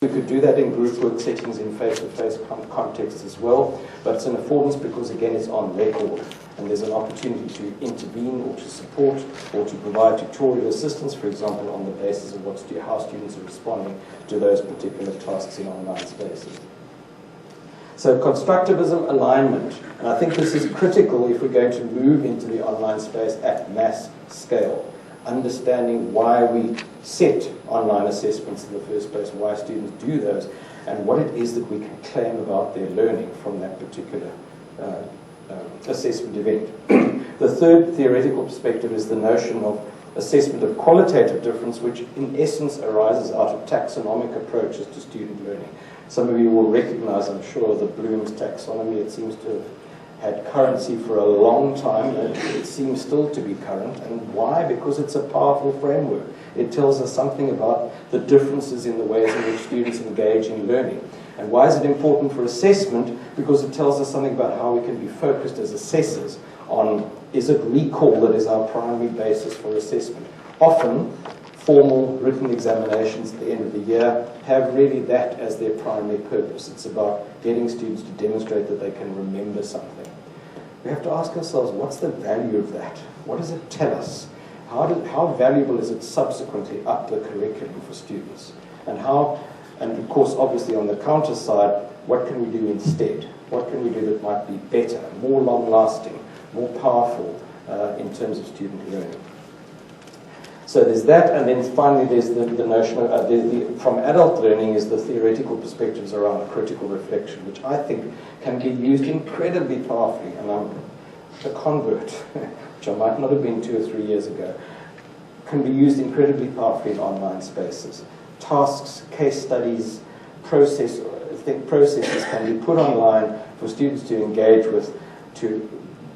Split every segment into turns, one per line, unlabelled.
We could do that in group work settings in face-to-face contexts as well, but it's an affordance because, again, it's on record, and there's an opportunity to intervene or to support or to provide tutorial assistance, for example, on the basis of how students are responding to those particular tasks in online spaces. So constructivism, alignment, and I think this is critical if we're going to move into the online space at mass scale. Understanding why we set online assessments in the first place, why students do those, and what it is that we can claim about their learning from that particular assessment event. The third theoretical perspective is the notion of assessment of qualitative difference, which in essence arises out of taxonomic approaches to student learning. Some of you will recognize, I'm sure, the Bloom's taxonomy. It seems to have had currency for a long time, and it seems still to be current. And why? Because it's a powerful framework. It tells us something about the differences in the ways in which students engage in learning. And why is it important for assessment? Because it tells us something about how we can be focused as assessors on, is it recall that is our primary basis for assessment? Often, formal written examinations at the end of the year have really that as their primary purpose. It's about getting students to demonstrate that they can remember something. We have to ask ourselves, what's the value of that? What does it tell us? How valuable is it subsequently up the curriculum for students? And of course, obviously on the counter side, what can we do instead? What can we do that might be better, more long-lasting, more powerful in terms of student learning? So there's that, and then finally there's the notion of, from adult learning is the theoretical perspectives around critical reflection, which I think can be used incredibly powerfully, and I'm a convert, which I might not have been 2 or 3 years ago, can be used incredibly powerfully in online spaces. Tasks, case studies, processes can be put online for students to engage with, to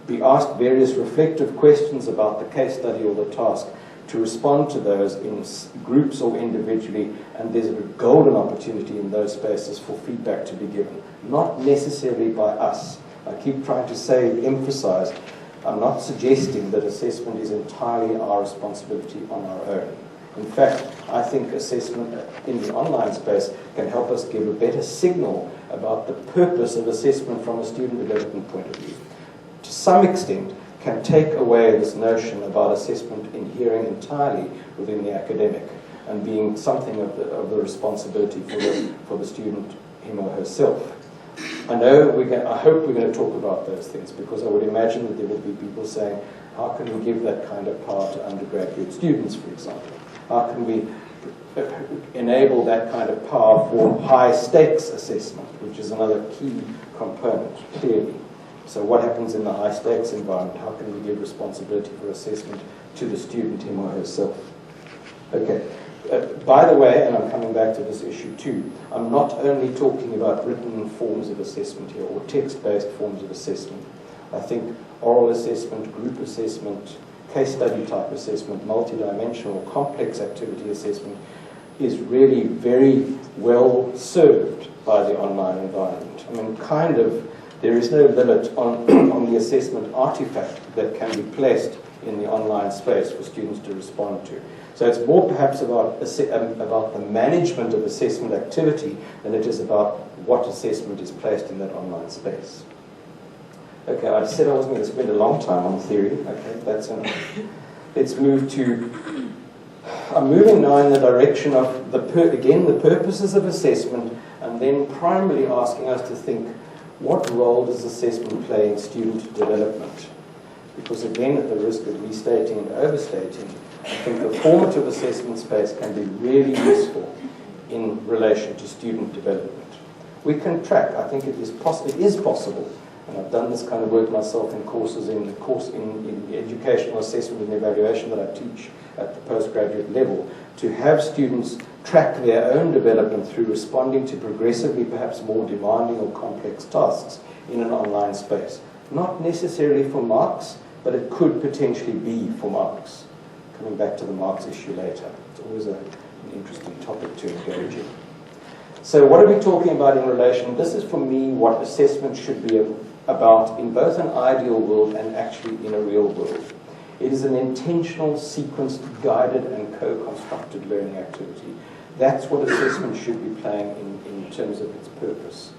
be asked various reflective questions about the case study or the task, to respond to those in groups or individually, and there's a golden opportunity in those spaces for feedback to be given. Not necessarily by us. I keep trying to emphasize, I'm not suggesting that assessment is entirely our responsibility on our own. In fact, I think assessment in the online space can help us give a better signal about the purpose of assessment from a student development point of view. To some extent, can take away this notion about assessment adhering entirely within the academic and being something of the responsibility for the student, him or herself. I hope we're going to talk about those things, because I would imagine that there will be people saying, how can we give that kind of power to undergraduate students, for example? How can we enable that kind of power for high-stakes assessment, which is another key component, clearly. So what happens in the high-stakes environment? How can we give responsibility for assessment to the student, him or herself? Okay. By the way, and I'm coming back to this issue too, I'm not only talking about written forms of assessment here, or text-based forms of assessment. I think oral assessment, group assessment, case study type assessment, multidimensional, complex activity assessment is really very well served by the online environment. I mean, there is no limit on the assessment artifact that can be placed in the online space for students to respond to. So it's more perhaps about the management of assessment activity than it is about what assessment is placed in that online space. Okay, I said I wasn't going to spend a long time on theory. Okay, that's enough. Let's move to... I'm moving now in the direction of, the purposes of assessment, and then primarily asking us to think, what role does assessment play in student development? Because again, at the risk of restating and overstating, I think the formative assessment space can be really useful in relation to student development. We can track, I think it is possible, and I've done this kind of work myself in courses in educational assessment and evaluation that I teach at the postgraduate level, to have students track their own development through responding to progressively perhaps more demanding or complex tasks in an online space. Not necessarily for marks, but it could potentially be for marks. Coming back to the marks issue later. It's always an interesting topic to engage in. So what are we talking about in relation? This is for me what assessment should be about in both an ideal world and actually in a real world. It is an intentional, sequenced, guided and co-constructed learning activity That's what assessment should be playing in terms of its purpose.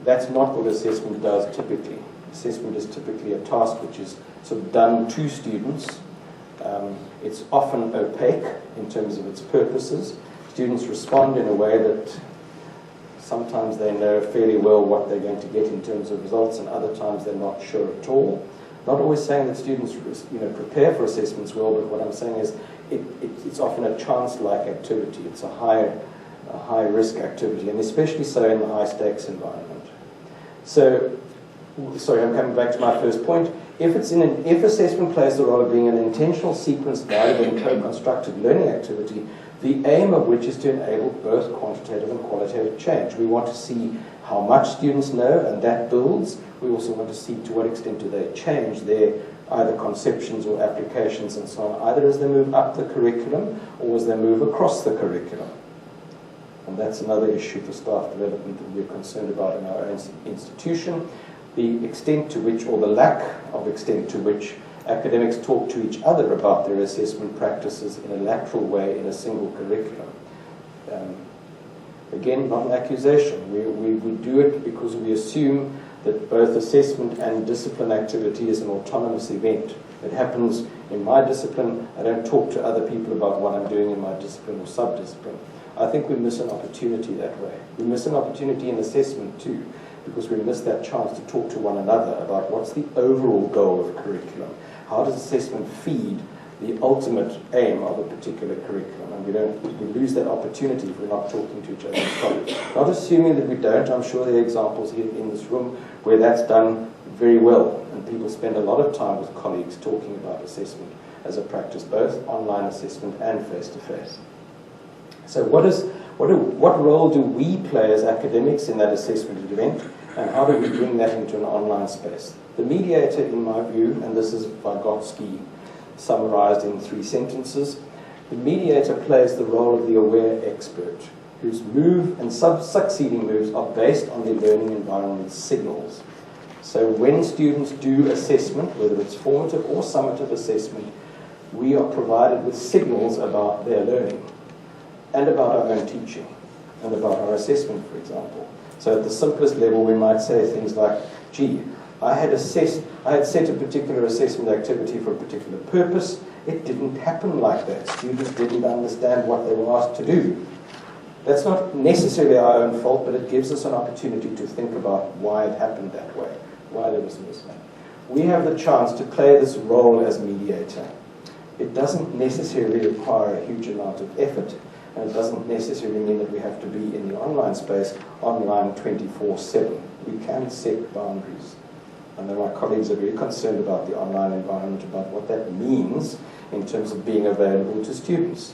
That's not what assessment does typically. Assessment is typically a task which is sort of done to students. It's often opaque in terms of its purposes. Students respond in a way that sometimes they know fairly well what they're going to get in terms of results, and other times they're not sure at all. Not always saying that students prepare for assessments well, but what I'm saying is it's often a chance-like activity. It's a high-risk activity, and especially so in the high-stakes environment. So, sorry, I'm coming back to my first point. If assessment plays the role of being an intentional, sequenced, guided, and co-constructed learning activity, the aim of which is to enable both quantitative and qualitative change. We want to see how much students know, and that builds. We also want to see to what extent do they change their either conceptions or applications and so on, either as they move up the curriculum or as they move across the curriculum. And that's another issue for staff development that we're concerned about in our own institution. The extent to which, or the lack of extent to which, academics talk to each other about their assessment practices in a lateral way in a single curriculum. Again, not an accusation. We do it because we assume that both assessment and discipline activity is an autonomous event. It happens in my discipline. I don't talk to other people about what I'm doing in my discipline or sub-discipline. I think we miss an opportunity that way. We miss an opportunity in assessment too, because we miss that chance to talk to one another about what's the overall goal of curriculum. How does assessment feed the ultimate aim of a particular curriculum? And we lose that opportunity if we're not talking to each other as colleagues. Not assuming that we don't. I'm sure there are examples here in this room where that's done very well, and people spend a lot of time with colleagues talking about assessment as a practice, both online assessment and face-to-face. So what role do we play as academics in that assessment event, and how do we bring that into an online space? The mediator, in my view, and this is Vygotsky summarized in 3 sentences, the mediator plays the role of the aware expert, whose move and succeeding moves are based on the learning environment's signals. So when students do assessment, whether it's formative or summative assessment, we are provided with signals about their learning and about our own teaching and about our assessment, for example. So at the simplest level, we might say things like, gee, I had set a particular assessment activity for a particular purpose. It didn't happen like that. Students didn't understand what they were asked to do. That's not necessarily our own fault, but it gives us an opportunity to think about why it happened that way, why there was a mismatch. We have the chance to play this role as mediator. It doesn't necessarily require a huge amount of effort, and it doesn't necessarily mean that we have to be in the online space, online 24/7. We can set boundaries. I know my colleagues are very concerned about the online environment, about what that means in terms of being available to students.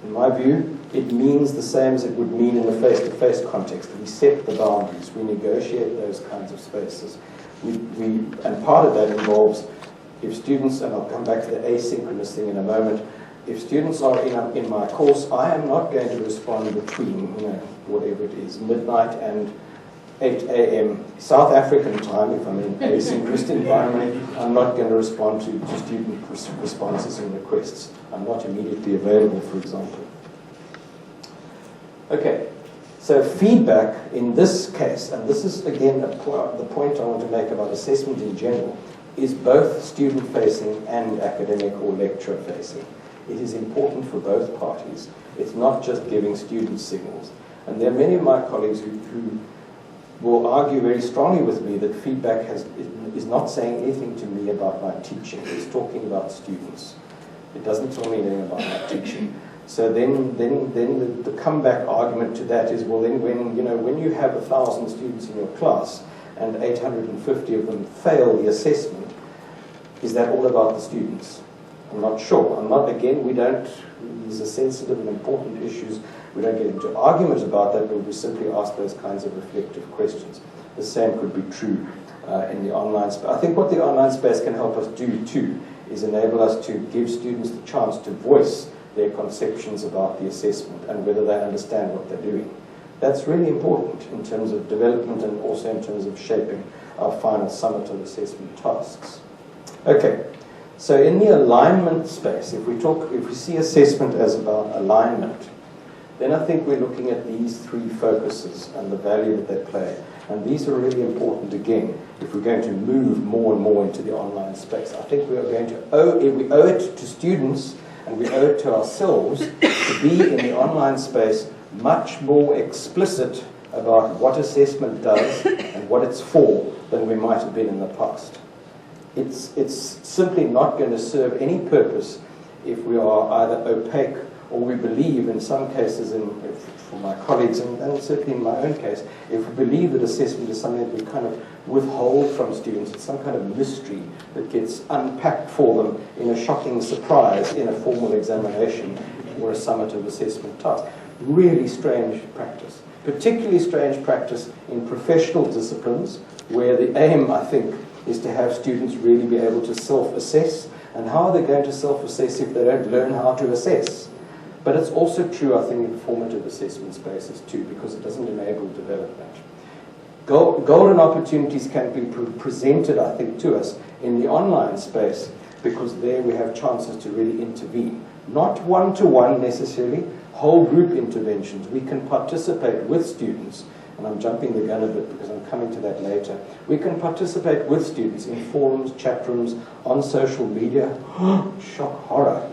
In my view, it means the same as it would mean in the face-to-face context. We set the boundaries, we negotiate those kinds of spaces. And part of that involves, if students, and I'll come back to the asynchronous thing in a moment, if students are in my course, I am not going to respond between, whatever it is, midnight and 8 a.m. South African time. If I'm in an asynchronous environment, I'm not going to respond to student responses and requests. I'm not immediately available, for example. Okay, so feedback in this case, and this is again the point I want to make about assessment in general, is both student-facing and academic or lecturer-facing. It is important for both parties. It's not just giving students signals. And there are many of my colleagues who will argue very strongly with me that feedback is not saying anything to me about my teaching. It's talking about students. It doesn't tell me anything about my teaching. So then the comeback argument to that is, well, then when you have 1,000 students in your class and 850 of them fail the assessment, is that all about the students? I'm not sure. These are sensitive and important issues. We don't get into argument about that, but we simply ask those kinds of reflective questions. The same could be true in the online space. I think what the online space can help us do too is enable us to give students the chance to voice their conceptions about the assessment and whether they understand what they're doing. That's really important in terms of development and also in terms of shaping our final summative assessment tasks. Okay, so in the alignment space, if we see assessment as about alignment, then I think we're looking at these three focuses and the value that they play. And these are really important, again, if we're going to move more and more into the online space. I think we are going to we owe it to students and we owe it to ourselves to be in the online space much more explicit about what assessment does and what it's for than we might have been in the past. It's simply not going to serve any purpose if we are either opaque or we believe, in some cases, for my colleagues, and certainly in my own case, if we believe that assessment is something that we kind of withhold from students, it's some kind of mystery that gets unpacked for them in a shocking surprise in a formal examination or a summative assessment task. Really strange practice. Particularly strange practice in professional disciplines, where the aim, I think, is to have students really be able to self-assess. And how are they going to self-assess if they don't learn how to assess? But it's also true, I think, in formative assessment spaces too, because it doesn't enable development. Golden opportunities can be presented, I think, to us in the online space, because there we have chances to really intervene. Not one-to-one necessarily, whole group interventions. We can participate with students, and I'm jumping the gun a bit because I'm coming to that later. We can participate with students in forums, chat rooms, on social media. Shock, horror.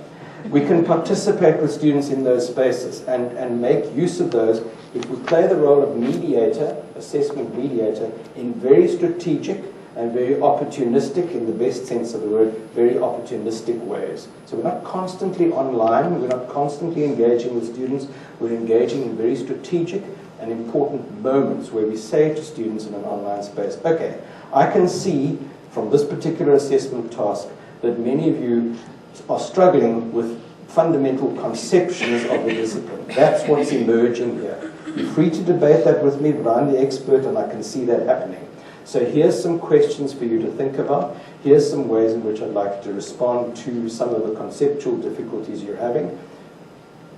We can participate with students in those spaces and make use of those if we play the role of mediator, assessment mediator, in very strategic and very opportunistic, in the best sense of the word, very opportunistic ways. So we're not constantly online, we're not constantly engaging with students, we're engaging in very strategic and important moments where we say to students in an online space, okay, I can see from this particular assessment task that many of you are struggling with fundamental conceptions of the discipline. That's what's emerging here. You're free to debate that with me, but I'm the expert and I can see that happening. So here's some questions for you to think about. Here's some ways in which I'd like to respond to some of the conceptual difficulties you're having.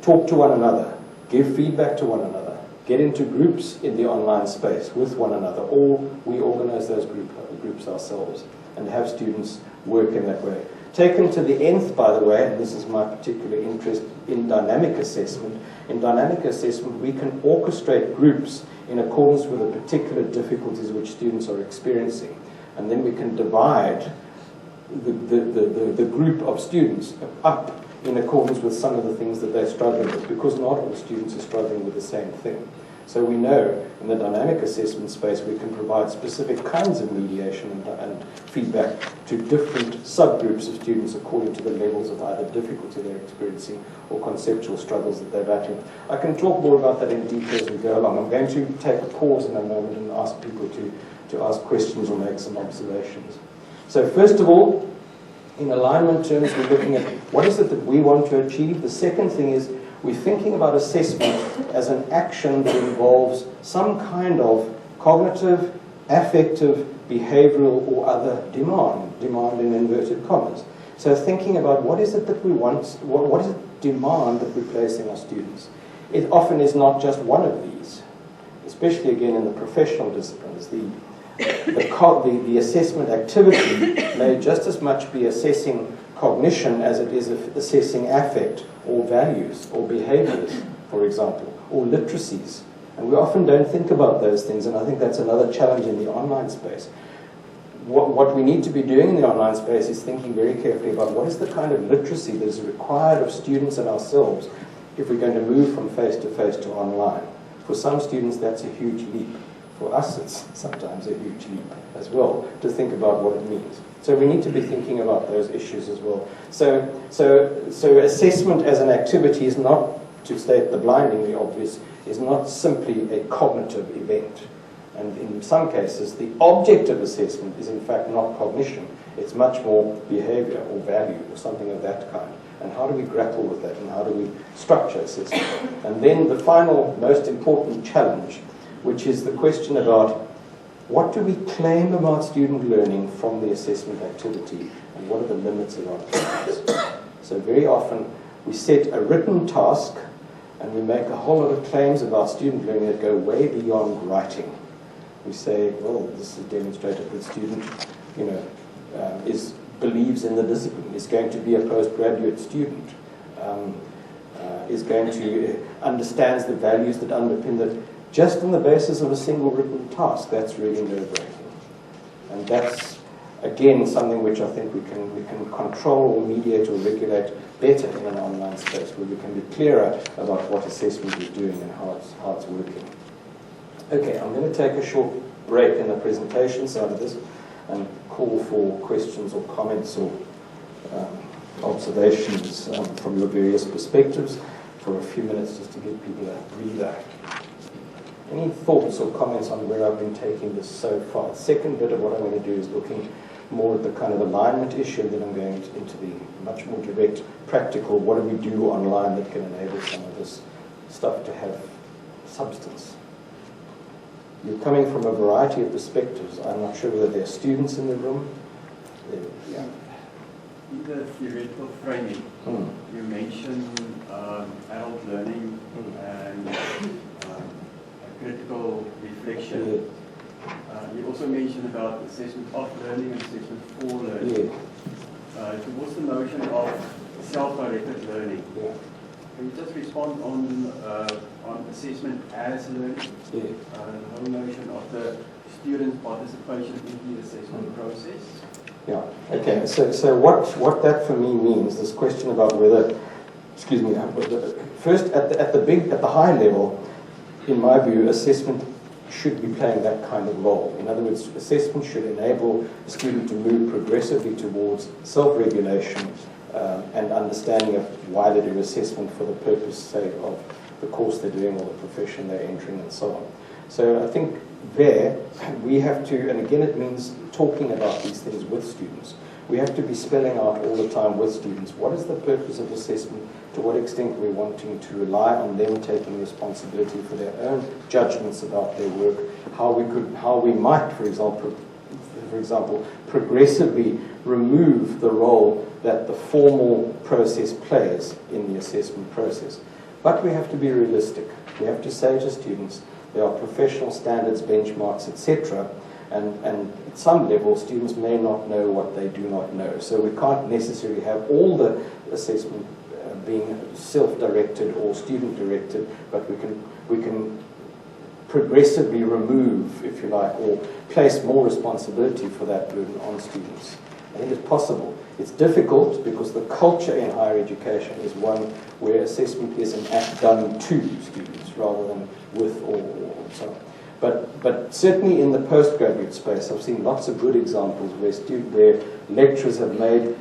Talk to one another. Give feedback to one another. Get into groups in the online space with one another, or we organize those groups ourselves and have students work in that way. Taken to the nth, by the way, and this is my particular interest in dynamic assessment. In dynamic assessment, we can orchestrate groups in accordance with the particular difficulties which students are experiencing. And then we can divide the group of students up in accordance with some of the things that they're struggling with, because not all students are struggling with the same thing. So we know in the dynamic assessment space we can provide specific kinds of mediation and feedback to different subgroups of students according to the levels of either difficulty they're experiencing or conceptual struggles that they're battling. I can talk more about that in detail as we go along. I'm going to take a pause in a moment and ask people to ask questions or make some observations. So first of all, in alignment terms, we're looking at what is it that we want to achieve. The second thing is we're thinking about assessment as an action that involves some kind of cognitive, affective, behavioral, or other demand in inverted commas. So thinking about what is it that we want, what is it demand that we're placing on students. It often is not just one of these, especially again in the professional disciplines. The assessment activity may just as much be assessing cognition as it is assessing affect or values or behaviors, for example, or literacies. And we often don't think about those things, and I think that's another challenge in the online space. What we need to be doing in the online space is thinking very carefully about what is the kind of literacy that is required of students and ourselves if we're going to move from face-to-face to online. For some students, that's a huge leap. For us, it's sometimes a huge leap as well to think about what it means. So we need to be thinking about those issues as well. So assessment as an activity is not, to state the blindingly obvious, is not simply a cognitive event. And in some cases, the object of assessment is in fact not cognition. It's much more behavior or value or something of that kind. And how do we grapple with that, and how do we structure assessment? And then the final, most important challenge, which is the question about what do we claim about student learning from the assessment activity, and what are the limits of our claims? So very often we set a written task and we make a whole lot of claims about student learning that go way beyond writing. We say, well, this is demonstrated that the student, believes in the discipline, is going to be a postgraduate student, is going to understands the values that underpin that just on the basis of a single written task. That's really nerve-wracking. And that's, again, something which I think we can control or mediate or regulate better in an online space, where we can be clearer about what assessment is doing and how it's working. Okay, I'm going to take a short break in the presentation side of this and call for questions or comments or observations from your various perspectives for a few minutes, just to give people a breather. Any thoughts or comments on where I've been taking this so far? The second bit of what I'm going to do is looking more at the kind of alignment issue, and then I'm going into the much more direct, practical, what do we do online that can enable some of this stuff to have substance. You're coming from a variety of perspectives. I'm not sure whether there are students in the room. Yeah.
In the theoretical framing, you mentioned adult learning and critical reflection. You also mentioned about assessment of learning and assessment for learning. Towards the notion of self-directed learning, can you just respond on assessment as learning? The whole notion of the student's participation in the assessment process?
Yeah. Okay. So what that for me means, this question about whether, first at the high level, in my view, assessment should be playing that kind of role. In other words, assessment should enable a student to move progressively towards self-regulation and understanding of why they do assessment for the purpose, say, of the course they're doing or the profession they're entering and so on. So I think there we have to, and again it means talking about these things with students. We have to be spelling out all the time with students what is the purpose of assessment, to what extent we're wanting to rely on them taking responsibility for their own judgments about their work, how we might, for example, progressively remove the role that the formal process plays in the assessment process. But we have to be realistic. We have to say to students, there are professional standards, benchmarks, etc. And at some level, students may not know what they do not know. So we can't necessarily have all the assessment being self-directed or student-directed, but we can progressively remove, if you like, or place more responsibility for that burden on students. I think it's possible. It's difficult because the culture in higher education is one where assessment is an act done to students rather than with or so on. But certainly in the postgraduate space, I've seen lots of good examples where lecturers have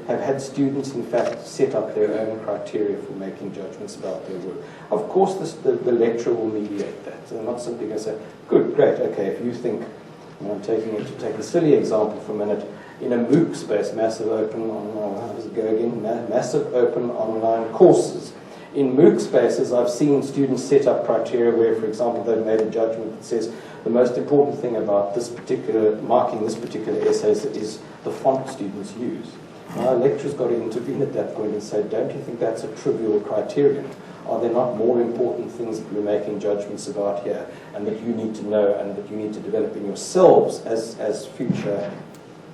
had students, in fact, set up their own criteria for making judgments about their work. Of course, the lecturer will mediate that. So they're not simply going to say, good, great, okay, if you think, and I'm taking it to take a silly example for a minute, in a MOOC space, massive open online courses. In MOOC spaces, I've seen students set up criteria where, for example, they've made a judgment that says the most important thing about marking this particular essay is the font students use. Now, lecturers got to intervene at that point and say, don't you think that's a trivial criterion? Are there not more important things that we're making judgments about here, and that you need to know and that you need to develop in yourselves as future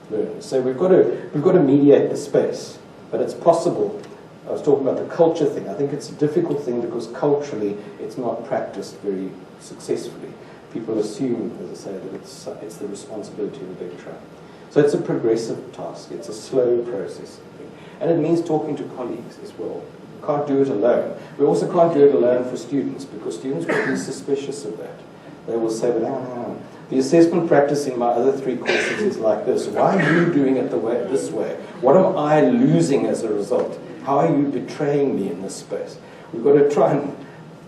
learners? So we've got to mediate the space, but it's possible. I was talking about the culture thing. I think it's a difficult thing because culturally it's not practiced very successfully. People assume, as I say, that it's the responsibility of the lecturer. So it's a progressive task. It's a slow process. And it means talking to colleagues as well. We can't do it alone. We also can't do it alone for students because students will be suspicious of that. They will say, well, the assessment practice in my other 3 courses is like this. Why are you doing it this way? What am I losing as a result? How are you betraying me in this space? We've got to try and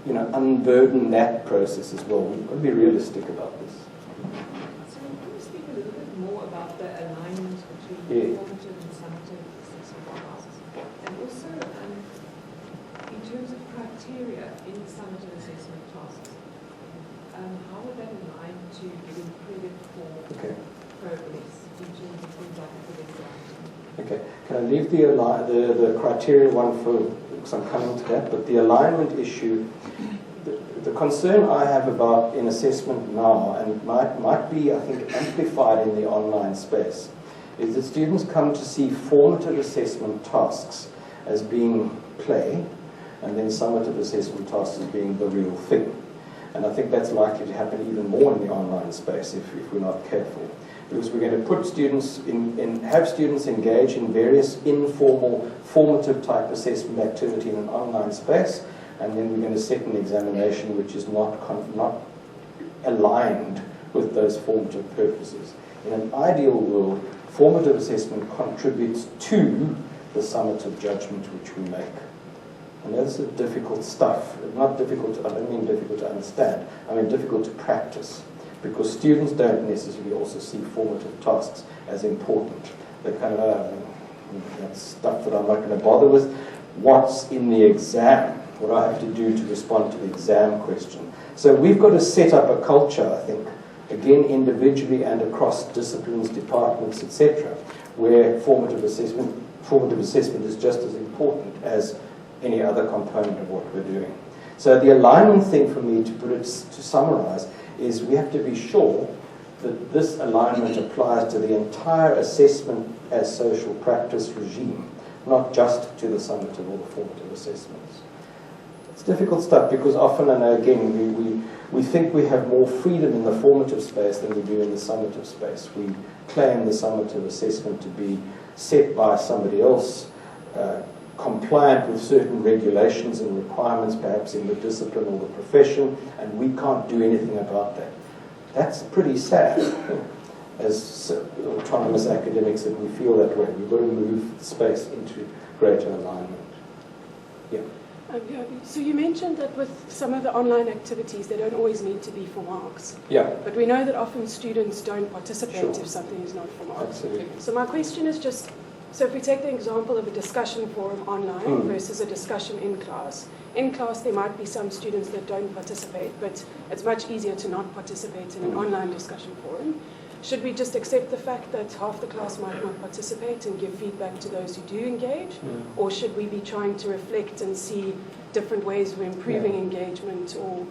unburden that process as well. We've got to be realistic about this.
So can you speak a little bit more about the alignment between formative and summative assessment tasks? And also, in terms of criteria in summative assessment tasks, how would that align to giving credit for progress in terms of things like academic writing?
Okay, can I leave the criteria one for, because I'm coming to that, but the alignment issue, the concern I have about in assessment now, and might be, I think, amplified in the online space, is that students come to see formative assessment tasks as being play, and then summative assessment tasks as being the real thing. And I think that's likely to happen even more in the online space if we're not careful. Because we're going to put students have students engage in various informal, formative type assessment activity in an online space, and then we're going to set an examination which is not aligned with those formative purposes. In an ideal world, formative assessment contributes to the summative judgment which we make. And this is difficult stuff. Not difficult, I don't mean difficult to understand, I mean difficult to practice. Because students don't necessarily also see formative tasks as important. They kind of, that's stuff that I'm not going to bother with. What's in the exam? What do I have to do to respond to the exam question? So we've got to set up a culture, I think, again individually and across disciplines, departments, etc., where formative assessment is just as important as any other component of what we're doing. So the alignment thing for me, to summarize, is we have to be sure that this alignment applies to the entire assessment as social practice regime, not just to the summative or the formative assessments. It's difficult stuff because often, and again, we think we have more freedom in the formative space than we do in the summative space. We claim the summative assessment to be set by somebody else, compliant with certain regulations and requirements, perhaps in the discipline or the profession, and we can't do anything about that. That's pretty sad, as autonomous academics, that we feel that way. We've got to move the space into greater alignment. Yeah.
So you mentioned that with some of the online activities, they don't always need to be for marks.
Yeah.
But we know that often students don't participate
Sure.
if something is not for marks.
Absolutely.
So my question is just, so if we take the example of a discussion forum online versus a discussion in class. In class, there might be some students that don't participate, but it's much easier to not participate in an online discussion forum. Should we just accept the fact that half the class might not participate and give feedback to those who do engage? Or should we be trying to reflect and see different ways of improving engagement, or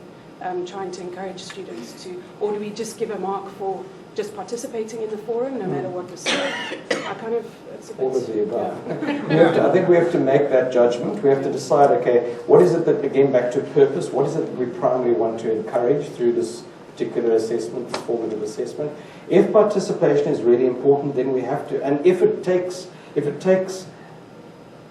trying to encourage students to, or do we just give a mark for just participating in the forum, no matter what was said? It's a bit,
all of the above. I think we have to make that judgment. We have to decide, okay, what is it that, again, back to purpose, what is it that we primarily want to encourage through this particular assessment, this formative assessment? If participation is really important, then we have to, and if it takes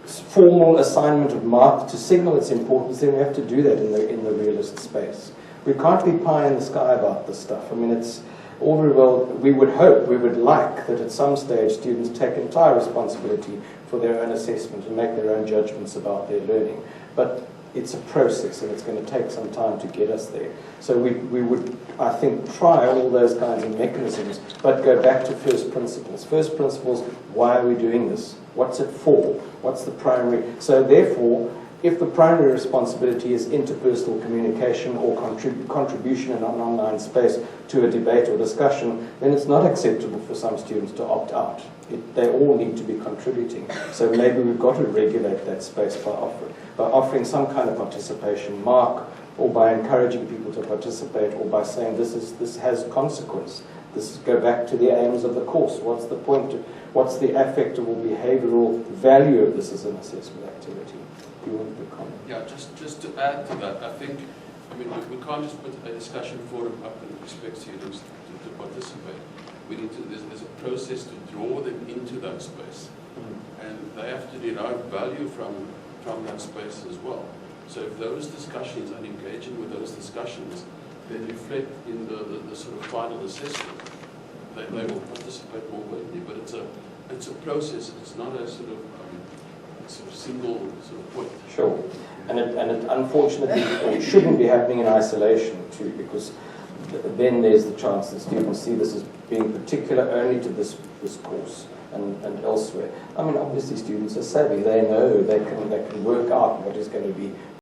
formal assignment of marks to signal its importance, then we have to do that in the realist space. We can't be pie in the sky about this stuff. I mean, it's all very well, we would hope, we would like that at some stage students take entire responsibility for their own assessment and make their own judgments about their learning. But it's a process, and it's going to take some time to get us there. So we would, I think, try all those kinds of mechanisms, but go back to first principles. First principles, why are we doing this? What's it for? What's the primary? So therefore, if the primary responsibility is interpersonal communication or contribution in an online space to a debate or discussion, then it's not acceptable for some students to opt out. They all need to be contributing. So maybe we've got to regulate that space by offering some kind of participation mark, or by encouraging people to participate, or by saying this has consequence. Go back to the aims of the course. What's the point? What's the affective or behavioural value of this as an assessment activity? Do you want to comment?
Yeah, just to add to that, I think, we can't just put a discussion forum up and expect students to participate. We need to, there's a process to draw them into that space. And they have to derive value from that space as well. So if those discussions and engaging with those discussions then reflect in the sort of final assessment, they will participate more willingly. But it's a process. It's not a sort of single sort of point.
Sure, and it unfortunately it shouldn't be happening in isolation too, because then there's the chance that students see this as being particular only to this course and elsewhere. I mean, obviously students are savvy. They know they can work out what is going to be